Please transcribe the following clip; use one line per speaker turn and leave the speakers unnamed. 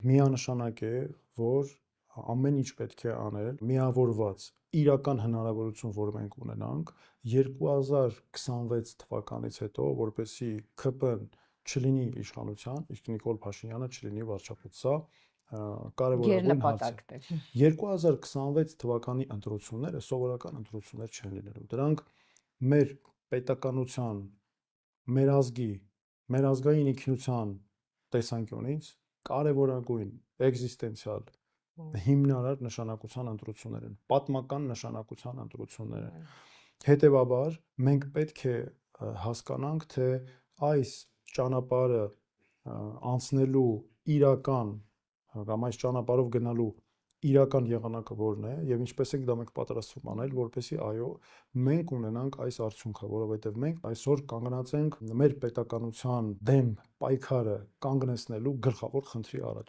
Միանշանակ է, որ ամեն ինչ պետք է անել միավորված իրական հնարավորություն, որ մենք ունենանք 2026 թվականից հետո, որպեսզի ՔՊ-ն չլինի իշխանության, իսկ Նիկոլ Փաշինյանը չլինի վարչապետ, սա կարևորագույն հարց է։ 2026 թվականի ընտրությունները սովորական ընտրություններ չեն լինելու։ Դրանք մեր պետականության, մեր ազգի, մեր ազգային ինքնության տեսանկյունից կարևորագույն էգզիստենցիալ հիմնարար նշանակության ընտրություններ են, պատմական նշանակության ընտրություններ են։ Հետևաբար մենք պետք է հասկանանք, թե այս ճանապարհը անցնելու իրական կամ այս ճանապարհով գնալու իրական եղանակը որն է եւ ինչպես ենք դա մենք պատրաստվում անել, որպեսզի այո, մենք ունենանք այս արդյունքը, որովհետեւ մենք այսօր կանգնած ենք մեր պետականության դեմ պայքարը կանգնեցնելու գլխավոր խնդրի առաջ։